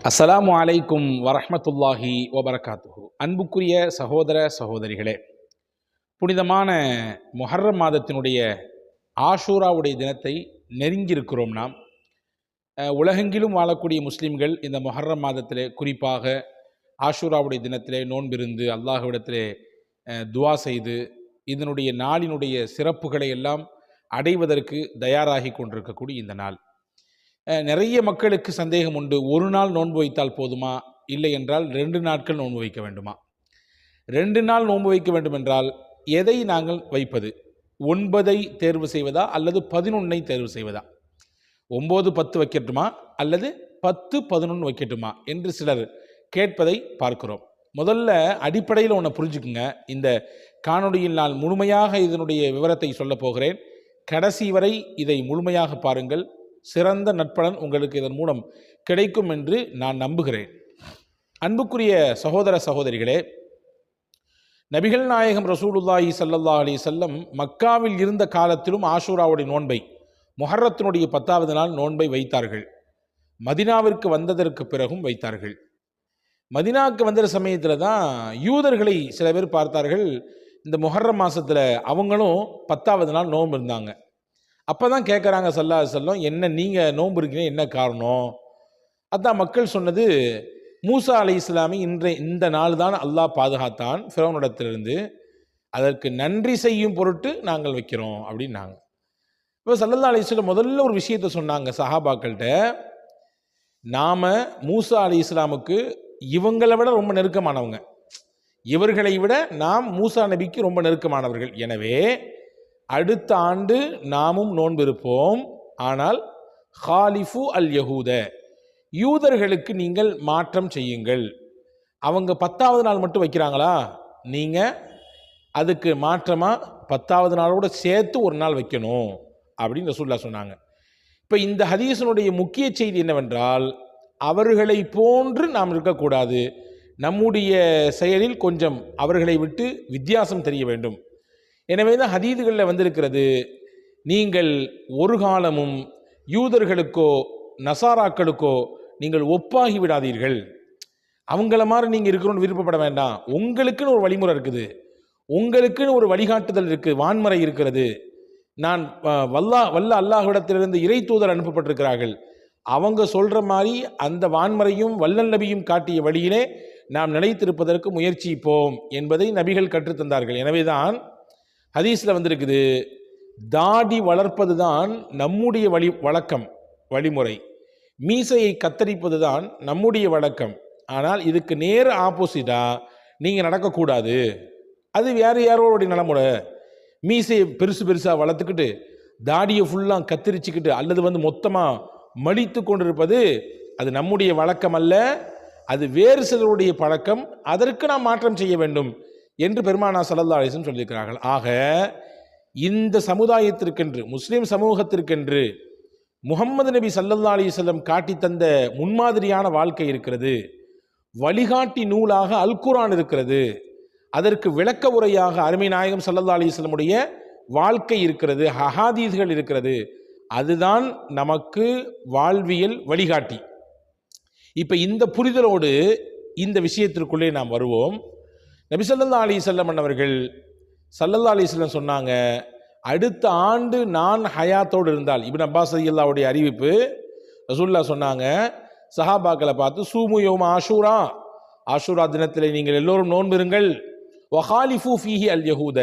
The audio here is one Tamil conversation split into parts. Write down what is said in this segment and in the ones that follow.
அஸ்ஸலாமு அலைக்கும் வரஹ்மத்துல்லாஹி வபரகாத்துஹு. அன்புக்குரிய சகோதர சகோதரிகளே, புனிதமான முஹர்ரம் மாதத்தினுடைய ஆஷூராவுடைய தினத்தை நெருங்கியிருக்கிறோம். நாம் உலகெங்கிலும் வாழக்கூடிய முஸ்லீம்கள் இந்த முஹர்ரம் மாதத்திலே, குறிப்பாக ஆஷூராவுடைய தினத்திலே நோன்பிருந்து அல்லாஹ்விடத்திலே துவா செய்து இதனுடைய நாளினுடைய சிறப்புகளை எல்லாம் அடைவதற்கு தயாராகி கொண்டிருக்கக்கூடிய இந்த நாள். நிறைய மக்களுக்கு சந்தேகம் உண்டு, ஒரு நாள் நோன்பு வைத்தால் போதுமா, இல்லை என்றால் 2 நாட்கள் நோன்பு வைக்க வேண்டுமா? 2 நாள் நோன்பு வைக்க வேண்டும் என்றால் எதை நாங்கள் வைப்பது? 9ஐ தேர்வு செய்வதா அல்லது 11ஐ தேர்வு செய்வதா? 9, 10 வைக்கட்டுமா அல்லது 10, 11 வைக்கட்டுமா என்று சிலர் கேட்பதை பார்க்கிறோம். முதல்ல அடிப்படையில் ஒன்று புரிஞ்சுக்குங்க. இந்த காணொளியில் நான் முழுமையாக இதனுடைய விவரத்தை சொல்ல போகிறேன். கடைசி வரை இதை முழுமையாக பாருங்கள். சிறந்த நற்பலன் உங்களுக்கு இதன் மூலம் கிடைக்கும் என்று நான் நம்புகிறேன். அன்புக்குரிய சகோதர சகோதரிகளே, நபிகள் நாயகம் ரசூலுல்லாஹி ஸல்லல்லாஹு அலைஹி வஸல்லம் மக்காவில் இருந்த காலத்திலும் ஆஷூராவுடைய நோன்பை, முஹர்ரத்தினுடைய 10வது நாள் நோன்பை வைத்தார்கள். மதினாவிற்கு வந்ததற்கு பிறகும் வைத்தார்கள். மதினாவுக்கு வந்த சமயத்தில் தான் யூதர்களை சில பேர் பார்த்தார்கள். இந்த முஹர்ரம் மாதத்தில் அவங்களும் 10வது நாள் நோன்பு இருந்தாங்க. அப்போ தான் கேட்குறாங்க ஸல்லல்லாஹு அலைஹி வஸல்லம், என்ன நீங்கள் நோன்பு இருக்கீங்க, என்ன காரணம்? அதான் மக்கள் சொன்னது, மூசா அலைஹிஸ்ஸலாமை இந்த நாள் தான் அல்லாஹ் பாதுகாத்தான் ஃபிரௌனிடத்திலிருந்து, அதற்கு நன்றி செய்யும் பொருட்டு நாங்கள் வைக்கிறோம் அப்படின்னாங்க. இப்போ ஸல்லல்லாஹு அலைஹி வஸல்லம் முதல்ல ஒரு விஷயத்தை சொன்னாங்க சஹாபாக்கள்கிட்ட, நாம் மூசா அலைஹிஸ்ஸலாமுக்கு இவங்களை விட ரொம்ப நெருக்கமானவங்க, இவர்களை விட நாம் மூசா நபிக்கு ரொம்ப நெருக்கமானவர்கள். எனவே அடுத்த ஆண்டு நாமும் நோன்பு இருப்போம். ஆனால் ஹாலிஃபு அல் யஹூத, யூதர்களுக்கு நீங்கள் மாற்றம் செய்யுங்கள். அவங்க 10வது நாள் மட்டும் வைக்கிறாங்களா, நீங்கள் அதுக்கு மாற்றமாக 10வது நாளோடு சேர்த்து ஒரு நாள் வைக்கணும் அப்படின்னு ரசூலுல்லாஹ் சொன்னாங்க. இப்போ இந்த ஹதீஸினுடைய முக்கிய செய்தி என்னவென்றால், அவர்களை போன்று நாம் இருக்கக்கூடாது. நம்முடைய செயலில் கொஞ்சம் அவர்களை விட்டு வித்தியாசம் தெரிய வேண்டும். எனவே தான் ஹதீதுகளில் வந்திருக்கிறது, நீங்கள் ஒரு காலமும் யூதர்களுக்கோ நசாராக்களுக்கோ நீங்கள் ஒப்பாகி விடாதீர்கள். அவங்கள மாதிரி நீங்கள் இருக்கணும்னு விருப்பப்பட வேண்டாம். உங்களுக்குன்னு ஒரு வழிமுறை இருக்குது, உங்களுக்குன்னு ஒரு வழிகாட்டுதல் இருக்குது, வான்முறை இருக்கிறது. நான் வல்ல அல்லாஹ்விடத்திலிருந்து இறை தூதர் அனுப்பப்பட்டிருக்கிறார்கள். அவங்க சொல்கிற மாதிரி அந்த வான்முறையும் வல்லல் நபியும் காட்டிய வழியிலே நாம் நிலைத்திருப்பதற்கு முயற்சிப்போம் என்பதை நபிகள் கற்றுத்தந்தார்கள். எனவே தான் ஹதீஸில் வந்திருக்குது, தாடி வளர்ப்பது தான் நம்முடைய வழிமுறை, மீசையை கத்தரிப்பது தான் நம்முடைய வழக்கம். ஆனால் இதுக்கு நேர் ஆப்போசிட்டாக நீங்கள் நடக்கக்கூடாது. அது வேறு யாரோடைய நடைமுறை. மீசையை பெருசாக வளர்த்துக்கிட்டு தாடியை ஃபுல்லாக கத்தரிச்சுக்கிட்டு அல்லது மொத்தமாக மடித்து கொண்டிருப்பது அது நம்முடைய வழக்கம் அல்ல, அது வேறு சிலருடைய பழக்கம். அதற்கு நாம் மாற்றம் செய்ய வேண்டும் என்று பெருமானார் ஸல்லல்லாஹு அலைஹி வஸல்லம் சொல்லியிருக்கிறார்கள். ஆக இந்த சமுதாயத்திற்கென்று, முஸ்லிம் சமூகத்திற்கென்று முஹம்மது நபி ஸல்லல்லாஹு அலைஹி வஸல்லம் காட்டி தந்த முன்மாதிரியான வாழ்க்கை இருக்கிறது. வழிகாட்டி நூலாக அல் குர்ஆன் இருக்கிறது. அதற்கு விளக்க உரையாக அருமை நாயகம் ஸல்லல்லாஹு அலைஹி வஸல்லமுடைய வாழ்க்கை இருக்கிறது, ஹதீஸ்கள் இருக்கிறது. அதுதான் நமக்கு வாழ்வியல் வழிகாட்டி. இப்போ இந்த புரிதலோடு இந்த விஷயத்திற்குள்ளே நாம் வருவோம். நபி ஸல்லல்லாஹு அலைஹி வஸல்லம் அவர்கள் ஸல்லல்லாஹு அலைஹி வஸல்லம் சொன்னாங்க, அடுத்த ஆண்டு நான் ஹயாத்தோடு இருந்தால், இப்னு அப்பாஸ் ரலியல்லாஹுடைய அறிவிப்பு, ரசூலுல்லாஹ் சொன்னாங்க சஹாபாக்களை பார்த்து, சூமு யௌம ஆஷூரா, ஆஷூரா தினத்தில் நீங்கள் எல்லோரும் நோன்பிருங்கள், வஹாலிஃபு ஃபீஹி அல் யஹூத,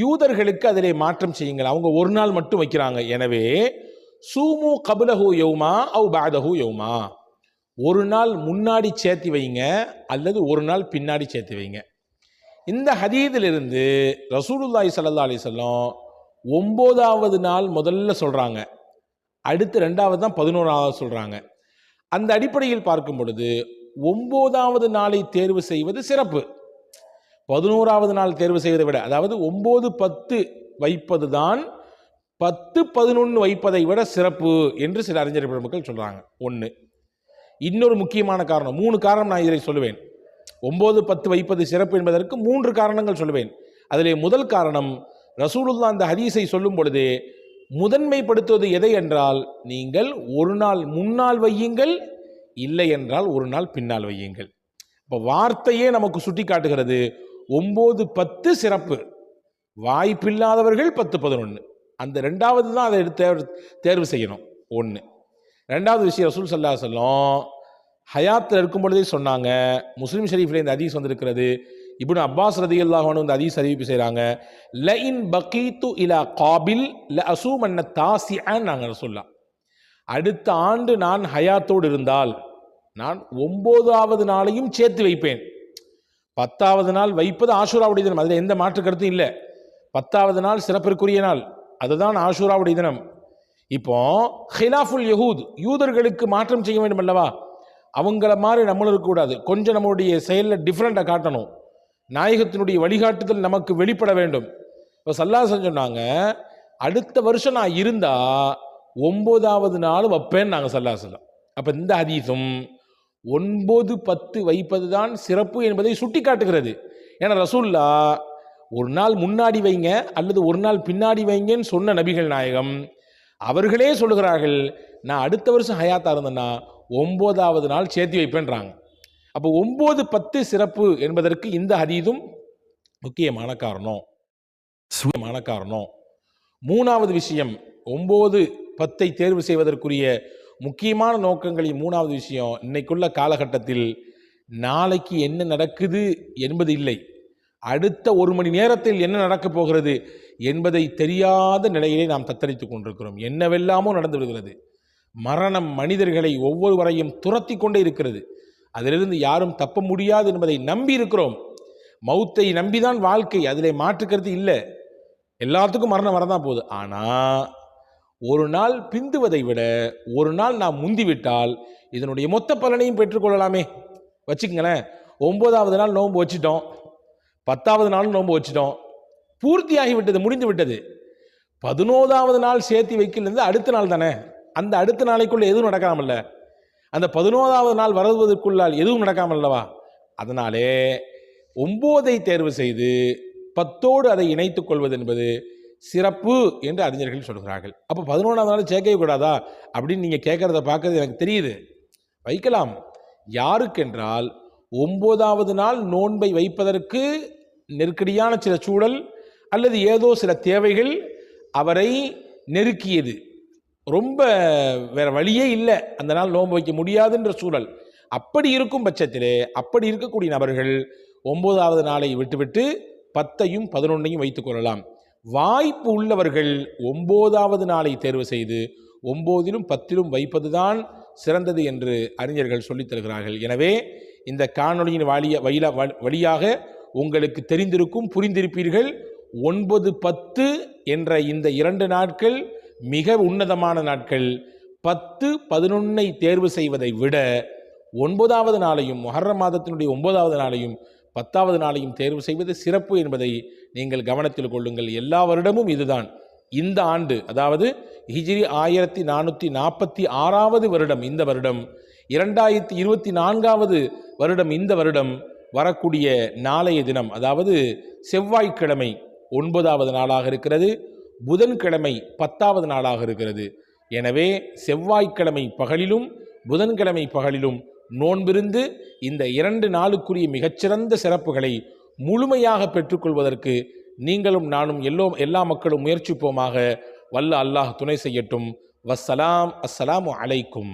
யூதர்களுக்கு அதிலே மாற்றம் செய்யுங்கள், அவங்க ஒரு நாள் மட்டும் வைக்கிறாங்க. எனவே சூமு கப்லஹு யௌமா அவ் பஅதஹு யௌமா, ஒரு நாள் முன்னாடி சேர்த்து வைங்க அல்லது ஒரு நாள் பின்னாடி சேர்த்து வைங்க. இந்த ஹதீதிலிருந்து ரசூலுல்லாஹி ஸல்லல்லாஹு அலைஹி வஸல்லம் 9வது நாள் முதல்ல சொல்கிறாங்க, அடுத்து 2வது தான் 11வது சொல்கிறாங்க. அந்த அடிப்படையில் பார்க்கும் பொழுது 9வது நாளை தேர்வு செய்வது சிறப்பு. 11வது நாள் தேர்வு செய்வதை விட, அதாவது 9, 10 வைப்பது தான் 10, 11 வைப்பதை விட சிறப்பு என்று சில அறிஞர் பெருமக்கள் சொல்கிறாங்க. ஒன்று. இன்னொரு முக்கியமான காரணம், 3 காரணம் நான் இதை சொல்லுவேன். 9, 10 வைப்பது சிறப்பு என்பதற்கு 3 காரணங்கள் சொல்லுவேன். அதிலே முதல் காரணம், ரசூலுல்லாஹ் அந்த ஹதீஸை சொல்லும் பொழுதே முதன்மைப்படுத்துவது எதை என்றால், நீங்கள் ஒரு நாள் முன்னால் வையுங்கள், இல்லை என்றால் ஒரு நாள் பின்னால் வையுங்கள். இப்போ வார்த்தையே நமக்கு சுட்டி காட்டுகிறது 9, 10 சிறப்பு. வாய்ப்பில்லாதவர்கள் 10, 11. அந்த ரெண்டாவது தான் அதை தேர்வு செய்யணும். ஒன்று. ரெண்டாவது விஷயம், ரசூல் ஸல்லல்லாஹு அலைஹி வஸல்லம் ஹயாத்தில் இருக்கும் பொழுதே சொன்னாங்க. முஸ்லிம் ஷரீஃபில் இந்த ஹதீஸ் வந்திருக்கிறது. இப்னு அப்பாஸ் ரலியல்லாஹு அன்ஹு இந்த ஹதீஸ் அறிவிப்பு செய்கிறாங்க. லஇன் பகீது இலா காபில் லஅஸூமன்ன தாசிஅன் நாங்கள் சொல்லலாம். அடுத்த ஆண்டு நான் ஹயாத்தோடு இருந்தால் நான் 9வது நாளையும் சேர்த்து வைப்பேன். 10வது நாள் வைப்பது ஆஷூராவுடைய தினம், அதில் எந்த மாற்று கருத்தும் இல்லை. 10வது நாள் சிறப்பிற்குரிய நாள், அதுதான் ஆஷூராவுடைய தினம். இப்போ ஹிலாஃபுல் யஹூத், யூதர்களுக்கு மாற்றம் செய்ய வேண்டும் அல்லவா? அவங்கள மாதிரி நம்மளும் இருக்கக்கூடாது. கொஞ்சம் நம்மளுடைய செயலில் டிஃப்ரெண்ட்டாக காட்டணும். நாயகத்தினுடைய வழிகாட்டுதல் நமக்கு வெளிப்பட வேண்டும். இப்போ ஸல்லல்லாஹு அலைஹி வஸல்லம் சொன்னாங்க, அடுத்த வருஷம் நான் இருந்தா 9வது நாள் வைப்பேன் நாங்கள் ஸல்லல்லாஹு அலைஹி வஸல்லம். அப்போ இந்த ஹதீஸும் 9, 10 வைப்பது தான் சிறப்பு என்பதை சுட்டி காட்டுகிறது. ஏன்னா ரசூல்லா ஒரு நாள் முன்னாடி வைங்க அல்லது ஒரு நாள் பின்னாடி வைங்கன்னு சொன்ன நபிகள் நாயகம் அவர்களே சொல்லுகிறார்கள், நான் அடுத்த வருஷம் ஹயாத்தா இருந்தேன்னா 9வது நாள் சேர்த்து வைப்பேன்றாங்க. அப்போ 9, 10 சிறப்பு என்பதற்கு இந்த ஹதீஸும் முக்கியமான காரணம். மூணாவது விஷயம், 9, 10 தேர்வு செய்வதற்குரிய முக்கியமான நோக்கங்களின் மூணாவது விஷயம், இன்னைக்குள்ள காலகட்டத்தில் நாளைக்கு என்ன நடக்குது என்பது இல்லை, அடுத்த 1 மணி நேரத்தில் என்ன நடக்கப் போகிறது என்பதை தெரியாத நிலையிலே நாம் தத்தளித்துக் கொண்டிருக்கிறோம். என்னவெல்லாமோ நடந்து விடுகிறது. மரணம் மனிதர்களை ஒவ்வொருவரையும் துரத்தி கொண்டே இருக்கிறது. அதிலிருந்து யாரும் தப்ப முடியாது என்பதை நம்பி இருக்கிறோம். மௌத்தை நம்பிதான் வாழ்க்கை, அதிலே மாற்றுக்கிறது இல்லை. எல்லாத்துக்கும் மரணம் வரதான் போகுது. ஆனால் ஒரு நாள் பிந்துவதை விட ஒரு நாள் நாம் முந்திவிட்டால் இதனுடைய மொத்த பலனையும் பெற்றுக்கொள்ளலாமே. வச்சுக்கங்களேன், 9வது நாள் நோன்பு வச்சுட்டோம், 10வது நாள் நோன்பு வச்சுட்டோம், பூர்த்தியாகி விட்டது, முடிந்து விட்டது. 11வது நாள் சேர்த்து வைக்கலேருந்து அடுத்த நாள் தானே, அந்த அடுத்த நாளைக்குள்ள எதுவும் நடக்காமல்ல, அந்த 11வது நாள் வருவதற்குள்ளால் எதுவும் நடக்காமல்லவா? அதனாலே 9ஐ தேர்வு செய்து 10ஓடு அதை இணைத்துக் கொள்வது என்பது சிறப்பு என்று அறிஞர்கள் சொல்கிறார்கள். அப்போ 11வது நாள் சேர்க்கவே கூடாதா அப்படின்னு நீங்கள் கேட்குறத பார்க்கறது எனக்கு தெரியுது. வைக்கலாம். யாருக்கென்றால் 9வது நாள் நோன்பை வைப்பதற்கு நெருக்கடியான சில சூழல் அல்லது ஏதோ சில தேவைகள் அவரை நெருக்கியது, ரொம்ப வேற வழியே இல்லை, அந்த நாள் நோன்பு வைக்க முடியாதுன்ற சூழல். அப்படி இருக்கும் பட்சத்திலே அப்படி இருக்கக்கூடிய நபர்கள் 9வது நாளை விட்டுவிட்டு 10ஐயும் 11ஐயும் வைத்துக் கொள்ளலாம். வாய்ப்பு உள்ளவர்கள் 9வது நாளை தேர்வு செய்து 9லும் 10லும் வைப்பதுதான் சிறந்தது என்று அறிஞர்கள் சொல்லித் தருகிறார்கள். எனவே இந்த காணொளியின் வழியாக உங்களுக்கு தெரிந்திருக்கும், புரிந்திருப்பீர்கள். 9, 10 என்ற இந்த 2 நாட்கள் மிக உன்னதமான நாட்கள். 10, 11ஐ தேர்வு செய்வதை விட 9வது நாளையும், முஹர்ரம் மாதத்தினுடைய 9வது நாளையும் 10வது நாளையும் தேர்வு செய்வது சிறப்பு என்பதை நீங்கள் கவனத்தில் கொள்ளுங்கள். எல்லா வருடமும் இதுதான். இந்த ஆண்டு, அதாவது ஹிஜ்ரி 1446வது வருடம், இந்த வருடம் 2024வது வருடம், இந்த வருடம் வரக்கூடிய நாளைய தினம், அதாவது செவ்வாய்க்கிழமை 9வது நாளாக இருக்கிறது, புதன்கிழமை 10வது நாளாக இருக்கிறது. எனவே செவ்வாய்க்கிழமை பகலிலும் புதன்கிழமை பகலிலும் நோன்பிருந்து இந்த 2 நாளுக்குரிய மிகச்சிறந்த சிறப்புகளை முழுமையாக பெற்றுக்கொள்வதற்கு நீங்களும் நானும் எல்லா மக்களும் முயற்சிப்போமாக. வல்ல அல்லாஹ் துணை செய்யட்டும். வஸ்ஸலாம். அஸ்ஸலாமு அலைக்கும்.